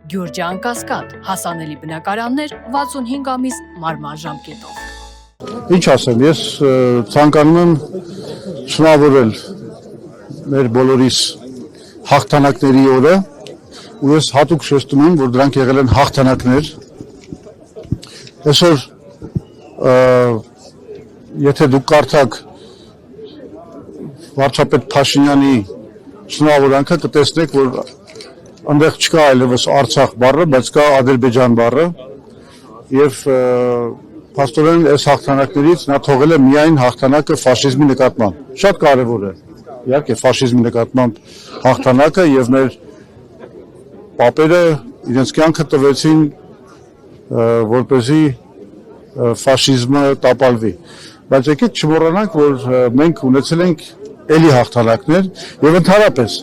Գյուրջան Կասկադ, հասանելի բնակարաններ 65 ամիս մարման ժամկետով։ Ինչ ասեմ, ես ցանկանում եմ շնորհավորել մեր բոլորիս հաղթանակների օրը ու ես հատուկ շեշտում եմ, որ դրանք եղել են հաղթանակներ։ Այսօր եթե դուք կարդաք վարչապետ Փաշինյանի շնորհավորանքը կտեսնեք, որ այնտեղ չկա այլևս Արցախ բառը, բայց կա Ադրբեջան բառը եւ փաստորեն այս հաղթանակներից նա թողել է միայն հաղթանակը ֆաշիզմի նկատմամբ։ Շատ կարեւոր է, իհարկե, ֆաշիզմի նկատմամբ հաղթանակը եւ մեր պապերը իրենց կյանքը տվեցին, որպեսզի ֆաշիզմը տապալվի։ Բայց եկեք չմոռանանք, որ մենք ունեցել ենք էլի հաղթանակներ եւ ընդհանրապես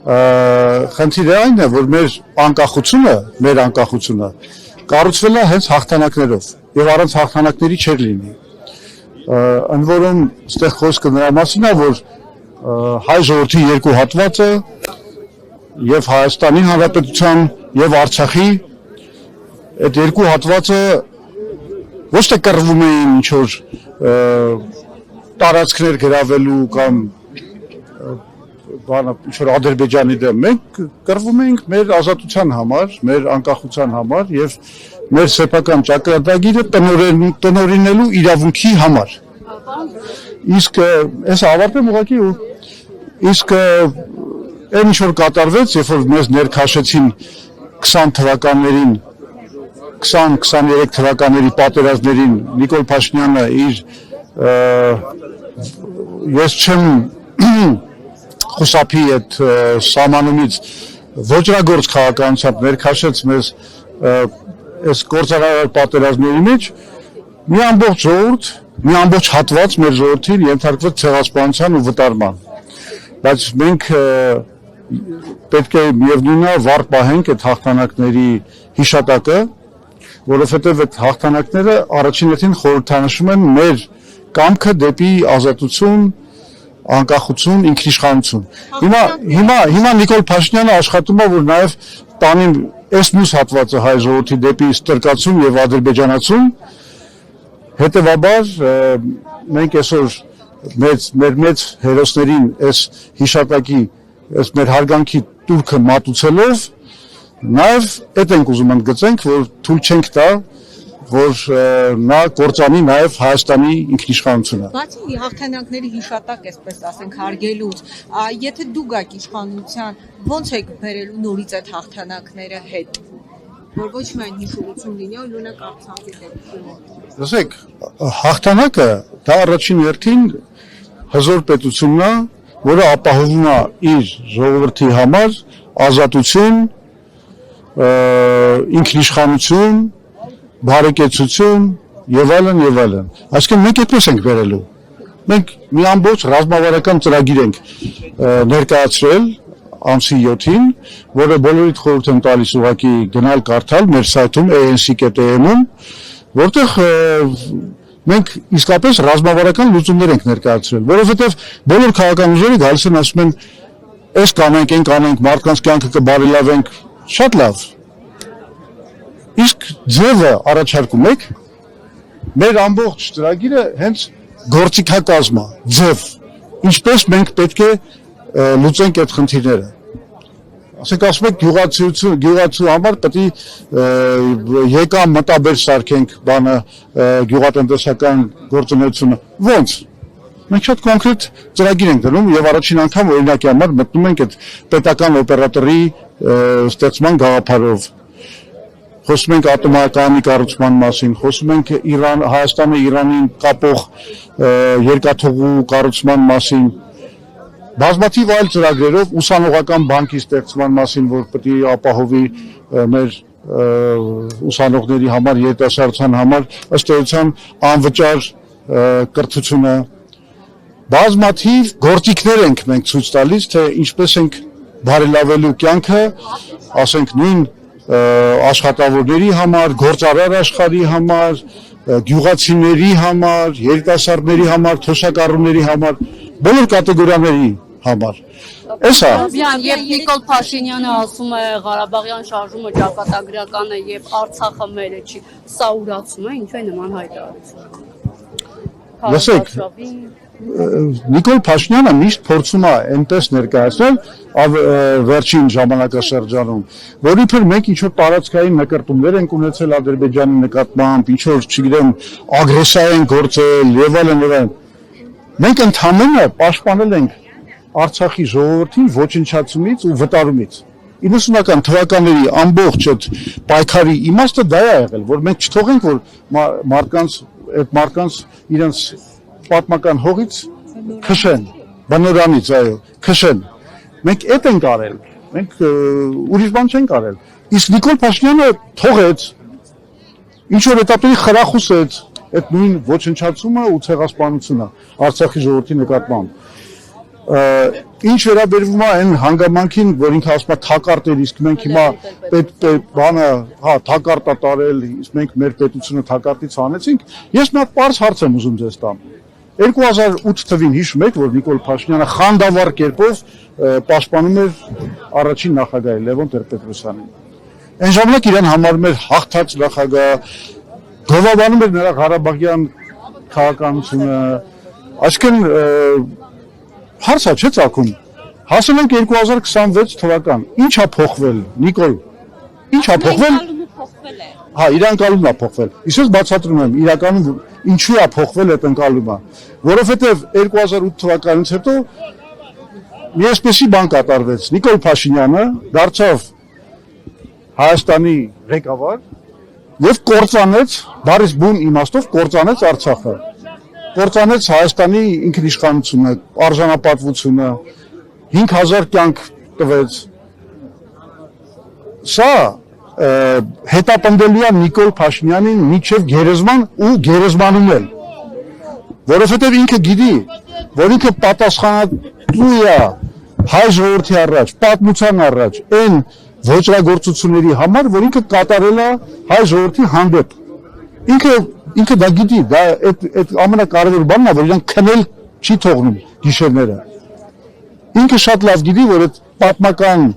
խնդիրը այն է, որ մեր անկախությունը կառուցվել է հենց հաղթանակներով եւ առանց հաղթանակների չէր լինի։ Ընդ որում այստեղ խոսքը նրա մասին է, որ հայ ժողովրդի երկու հատվածը եւ Հայաստանի Հանրապետության եւ Արցախի այդ երկու հատվածը ոչ թե կռվում էին ինչ որ տարածքներ գրավելու կամ ինչ-որ Ադրբեջանի դեմ, մենք կռվում էինք մեր ազատության համար, մեր անկախության համար եւ մեր սեփական ճակատագիրը տնօրինելու իրավունքի համար։ Իսկ այս ավարտեմ ուղղակի ու իսկ այն ինչ որ կատարվեց, երբ որ մեզ ներքաշեցին 20 թվականներին 20-23 թվականների պատերազմներին Նիկոլ Փաշինյանը իր ես չեմ խուսափի այդ սահմանումից ոճրագործ քաղաքականությամբ ներքաշեց մեզ այս գործարար պատերազմների մեջ մի ամբողջ ժողովուրդ, մի ամբողջ հատված մեր ժողովրդին ենթարկվեց ցեղասպանության ու վտարման։ Բայց մենք պետք է միևնույնն է վառ պահենք այդ հաղթանակների հիշատակը, որովհետև այդ հաղթանակները առաջին հերթին խորհրդանշում են մեր կամքը դեպի ազատություն, անկախություն, ինքնիշխանություն։ Հիմա Նիկոլ Փաշինյանը աշխատում է, որ նաև տանի այս մյուս հատվածը հայ ժողովրդի դեպի ստրկացում եւ ադրբեջանացում։ Հետևաբար մենք այսօր մեր մեծ հերոսներին այս հիշատակի, այս մեր հարգանքի տուրքը մատուցելով նաև այդ ենք ուզում ընդգծենք, որ թույլ չենք տա, որ նա կործանի նաև Հայաստանի ինքնիշխանությունը։ Բացի հաղթանակների հիշատակ, այսպես ասենք, հարգելուց, եթե դու գաք իշխանության, ո՞նց եք բերելու նորից այդ հաղթանակները հետ, որ ոչ միայն հիշողություն լինի, այլ ունեք Արցախի դեպքում։ Լսեք, հաղթանակը դա առաջին հերթին հզոր պետությունն է, որը ապահովում է իր ժողովրդի համար ազատություն, ինքնիշխանություն, բարեկեցություն եւ այլն եւ այլն։ Այսինքն մենք այդպես ենք վերելու։ Մենք մի ամբողջ ռազմավարական ծրագիր ենք ներկայացրել ամսի 7-ին, որը բոլորիդ խորհուրդ եմ տալիս ուղղակի գնալ կարդալ մեր սայթում anc.am-ում, որտեղ մենք իսկապես ռազմավարական լուծումներ ենք ներկայացրել, որովհետեւ բոլոր քաղաքական ուժերը գալիս են ասում են, այս կանենք, այն կանենք, մարդկանց կյանքը կբարելավենք, շատ լավ։ Իսկ ձևը առաջարկում եք, մեր ամբողջ ծրագիրը հենց գործիքակազմ է, ձև, ինչպես մենք պետք է լուծենք այդ խնդիրները։ Ասենք ասում եք գյուղացու համար պետք է եկամ մտաբեր սարքենք բանը գյուղատնտեսական գործունեությունը։ Ոնց։ Մենք շատ կոնկրետ ծրագիր ենք դնում եւ առաջին անգամ օրինակի համար մտնում ենք այդ պետական օպերատորի ստեղծման գաղափարով։ Խոսում ենք ատոմակայանի կառուցման մասին, խոսում ենք Հայաստանը Իրանին կապող երկաթուղու կառուցման մասին, բազմաթիվ այլ ծրագրերով ուսանողական բանկի ստեղծման մասին, որ պետք է ապահովի մեր ուսանողների համար, երիտասարդության համար ըստ էության անվճար կրթությունը։ Բազմաթիվ գործիքներ ենք մենք ցույց տալիս, թե ինչպես ենք բարելավելու կյանքը, ասենք նույն աշխատավորների համար, գործարար աշխարհի համար, գյուղացիների համար, երիտասարդների համար, թոշակառուների համար, բոլոր կատեգորիաների համար։ Էսա Եվ Նիկոլ Փաշինյանը ասում է Ղարաբաղյան շարժումը ճակատագրական է եւ Արցախը մերը չի, սա ուրացում է, ինչու է նման հայտարարություն։ Լսեք, Նիկոլ Փաշինյանը միշտ փորձում է այնպես ներկայացնել վերջին ժամանակաշրջանում, որ իբր մենք ինչ-որ տարածքային նկարտումներ ենք ունեցել Ադրբեջանի նկատմամբ, ինչ-որ, չգիտեմ, ագրեսիա են գործել եւ այլն։ Մենք ընդհանրապես պաշտպանել ենք Արցախի ժողովրդին ոչնչացումից ու վտարումից։ 90-ական թվականների ամբողջ այդ պայքարի իմաստը դա է եղել, որ մենք չթողենք, որ մարդկանց իրենց պատմական հողից քշեն, բնորանից, այո, քշեն։ Մենք այդ ենք արել, մենք ուրիշ բան չենք արել։ Իսկ Նիկոլ Փաշինյանը թողեց, ինչ որ этаպների խրախուսեց այդ նույն ոչնչացումը ու ցեղասպանությունը Արցախի ժողովրդի նկատմամբ։ Ինչ վերաբերվում է այն հանգամանքին, որ ինքը ասում է թակարտ էր, իսկ մենք հիմա բանը, թակարտ է տարել, իսկ մենք մեր պետությունը թակարտից հանեցինք, ես մի հատ պարզ հարց եմ ուզում ձեզ տամ։ 2008 թվին հիշում եք, որ Նիկոլ Փաշինյանը խանդավառ կերպով պաշտպանում էր առաջին նախագահը Լևոն Տեր-Պետրոսյանին։ Այն ժամանակ իրեն համարում էր հաղթած նախագահ, գովաբանում էր նրա Ղարաբաղյան քաղաքականությունը, այսինքն հարցա չէ ծագում։ Հասել ենք 2026 թվական։ Ինչ է փոխվել, Նիկոլ։ Ինչ է փոխվել։ Հա, իր անկալումն է փոխվել։ Իսկ բացատրում եմ, իրականում ինչու է փոխվել այդ անկալումը, որովհետև 2008 թվականից հետո մի այսպեսի բան կատարվեց։ Նիկոլ Փաշինյանը դարձավ Հայաստանի ղեկավար եւ կործանեց, բարիս բուն իմաստով կործանեց Արցախը։ Կործանեց Հայաստանի ինքնիշխանությունը, արժանապատվությունը, 5000 կյանք տվեց։ Սա հետապնդելի է Նիկոլ Փաշինյանին միջև գերեզման ու գերեզմանում էլ, որովհետև ինքը գիտի, որ ինքը պատասխանատու է հայ ժողովրդի առաջ, պատմության առաջ, այն ոճրագործությունների համար, որ ինքը կատարել է հայ ժողովրդի հանդեպ։ Ինքը դա գիտի, դա այդ ամենակարևոր բանն է, որ իրան քնել չի թողնում գիշերները։ Ինքը շատ լավ գիտի, որ այդ պատմական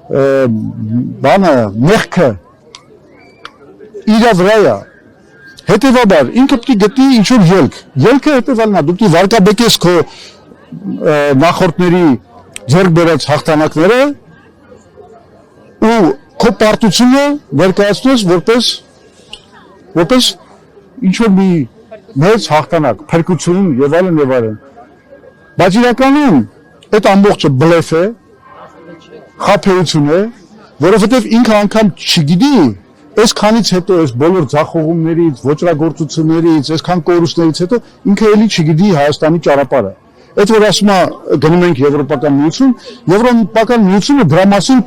բանը, մեղքը իրա վրա է։ Հետևաբար, ինքը պետք է գտնի ինչ-որ ելք։ Ելքը հետևալն է, դու պետք է վարկաբեկես քո նախորդների ձեռք բերած հաղթանակները ու քո պարտությունը ներկայացնես որպես ինչ-որ մի մեծ հաղթանակ, փրկություն եւ այլն եւ այլն։ Բայց իրականում այդ ամբողջը բլեֆ է, խաբեություն է, որովհետեւ ինքը անգամ չգիտի, այսքանից հետո, այս բոլոր ձախողումներից, ոճրագործություններից, այսքան կորուստներից հետո ինքը էլի չգիտի Հայաստանի ճանապարհը։ Այդ որ ասում է գնում ենք Եվրոպական միություն, Եվրոպական միությունը դրա մասին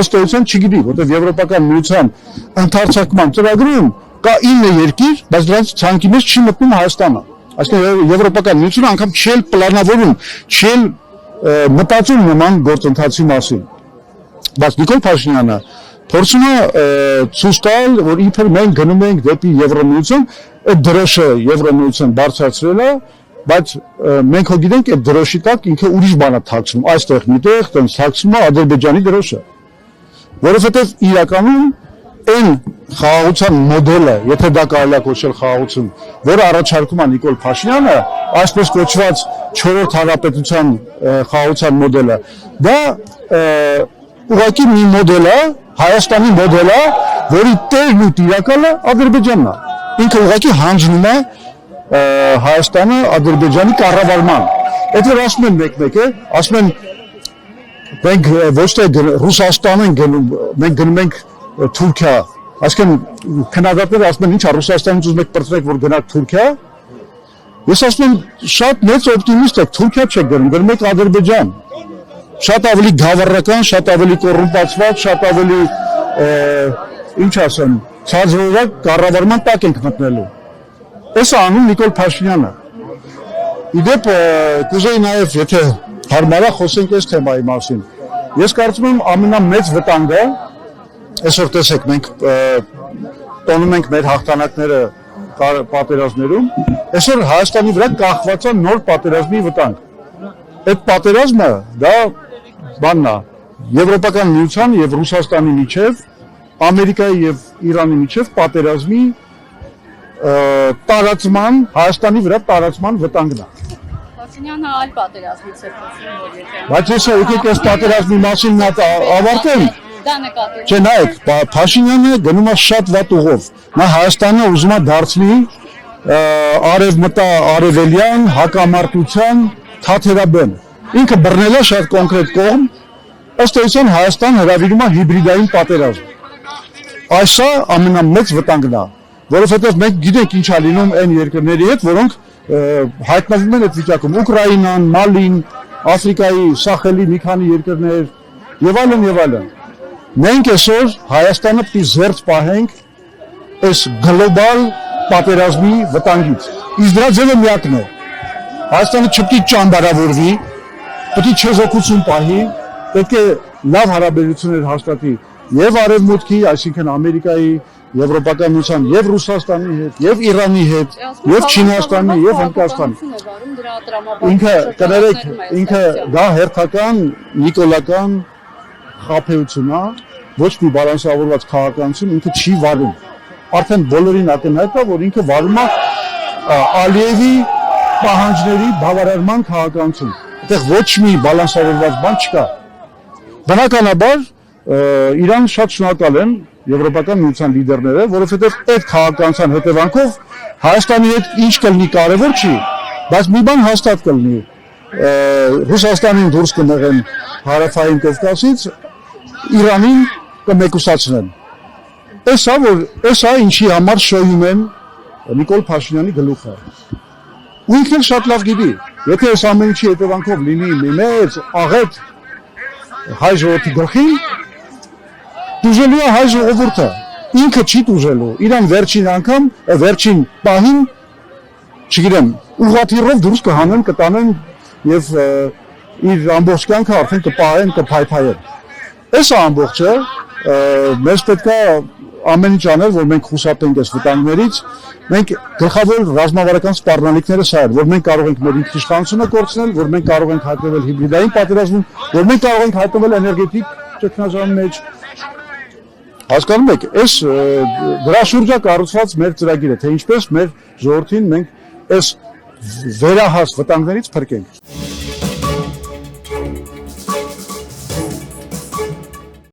ըստ էության չգիտի, որտեղ Եվրոպական միության ընդհանրացման ծրագրում կա 9 երկիր, բայց դրանց ցանկի մեջ չի մտնում Հայաստանը։ Այսինքն Եվրոպական միությունը անգամ չի պլանավորում, չի մտածում նման գործընթացի մասին։ Բայց Նիկոլ Փաշինյանը փորձում է ցույց տալ, որ իբր մենք գնում ենք դեպի Եվրոմիություն, այդ դրոշը Եվրոմիություն բարձրացրել է, բայց մենք հո գիտենք այդ դրոշի տակ ինքը ուրիշ բան է թաքցում, այստեղ միտեղ տենց թաքցում է Ադրբեջանի դրոշը, որովհետև իրականում այն խաղաղության մոդելը, եթե դա կարելի է կոչել խաղաղություն, որը առաջարկում է Նիկոլ Փաշինյանը, այսպես կոչված 4-րդ հանրապետության խաղաղության մոդելը, դա ուղղակի մի մոդել է, Հայաստանի մոդել է, որի տերն ու տիրակալը Ադրբեջանն է։ Ինքը ուղղակի հանձնում է Հայաստանը Ադրբեջանի կառավարման։ Այդ որ ասում են մեկ-մեկ, ասում են մենք ոչ թե Ռուսաստան են գնում, մենք գնում ենք Թուրքիա, այսինքն քննադատները ասում են ինչ է Ռուսաստանից ուզում եք պրծրեք, որ գնաք Թուրքիա։ Ես ասում եմ շատ մեծ օպտիմիստ եք, Թուրքիա չեք գնում եք Ադրբեջան։ Շատ ավելի գավառական, շատ ավելի կոռումպացված, շատ ավելի ինչ ասեմ, ցածրորակ կառավարման տակ ենք մտնելու։ Էսա անում Նիկոլ Փաշինյանը։ Իդեպ կուզեի նաև, եթե հարմար է, խոսենք այս թեմայի մասին։ Ես կարծում եմ ամենամեծ վտանգը, այսօր տեսեք մենք տոնում ենք մեր հաղթանակները պատերազմներում, այսօր Հայաստանի վրա կախված է նոր պատերազմի վտանգ։ այդ պատերազմը դա բանն է Եվրոպական միության եւ Ռուսաստանի միջև, Ամերիկայի եւ Իրանի միջև պատերազմի տարածման, Հայաստանի վրա տարածման վտանգն է։ Փաշինյանը այլ պատերազմից է խոսում, որ եթե Բայց ես եկեք այս պատերազմի մասին ավարտեմ։ դա նկատի Չէ, նայեք, Փաշինյանը գնում է շատ վատ ուղով։ Նա Հայաստանը ուզում է դարձնի արևելյան հակամարտության թաթերաբեմ։ Ինքը բռնել է շատ կոնկրետ կողմ, ըստ էության Հայաստան հրավիրում է հիբրիդային պատերազմ։ Այսա ամենամեծ վտանգն է, որովհետև մենք գիտենք ինչ է լինում այն երկրների հետ, որոնք հայտնվում են այդ վիճակում՝ Ուկրաինան, Մալին, Աֆրիկայի, Սախելի մի քանի երկրներ եւ այլն եւ այլն։ Մենք այսօր Հայաստանը պիտի զերծ պահենք այս գլոբալ պատերազմի վտանգից։ Իսկ դրա ձևը միակն է։ Հայաստանը չպետք է ճամբարավորվի, պետք է չեզոքություն պահի, պետք է լավ հարաբերություններ հաստատի եւ Արևմուտքի, այսինքն Ամերիկայի, Եվրոպական միության եւ Ռուսաստանի հետ, եւ Իրանի հետ, եւ Չինաստանի, եւ Հնդկաստանի։ Ինքը կներեք, ինքը դա հերթական նիկոլական խաբեություն է, ոչ մի բալանսավորված քաղաքականություն ինքը չի վարում։ Արդեն բոլորին ակնհայտ է, որ ինքը վարում է Ալիևի պահանջների բավարարման քաղաքականություն։ Այդտեղ ոչ մի բալանսավորված բան չկա։ Բնականաբար Իրան շատ շնորհակալ են Եվրոպական միության լիդերները, որովհետև այդ քաղաքականության հետևանքով Հայաստանի հետ ինչ կլինի կարևոր չի, բայց մի բան հաստատ կլինի։ Ռուսաստանին դուրս կմղեն Հարավային Կովկասից, Իրանին կմեկուսացնեն։ Էսա ինչի համար շոյում են Նիկոլ Փաշինյանի գլուխը։ Ու ինքն շատ լավ գիտի, եթե այս ամեն ինչի հետևանքով լինի մի մեծ աղետ հայ ժողովրդի գլխին, դուժելու է հայ ժողովուրդը, ինքը չի դուժելու, իրան վերջին անգամ, վերջին պահին, չգիտեմ, ուղղաթիռով դուրս կհանեն, կտանեն եւ իր ամբողջ կյանքը արդեն կպահեն, կփայփայեն։ Էսա ամբողջը մեզ պետք է ամեն ինչ անել, որ մենք խուսափենք այս վտանգներից, մենք գլխավոր ռազմավարական սպառնալիքները սա են, որ մենք կարող ենք մեր ինքնիշխանությունը կորցնել, որ մենք կարող ենք հայտնվել հիբրիդային պատերազմում, որ մենք կարող ենք հայտնվել էներգետիկ ճգնաժամի մեջ։ Հասկանում եք, այս դրա շուրջա կառուցված մեր ծրագիրը, թե ինչպես մեր ժողովրդին մենք այս վերահաս վտանգներից փրկենք։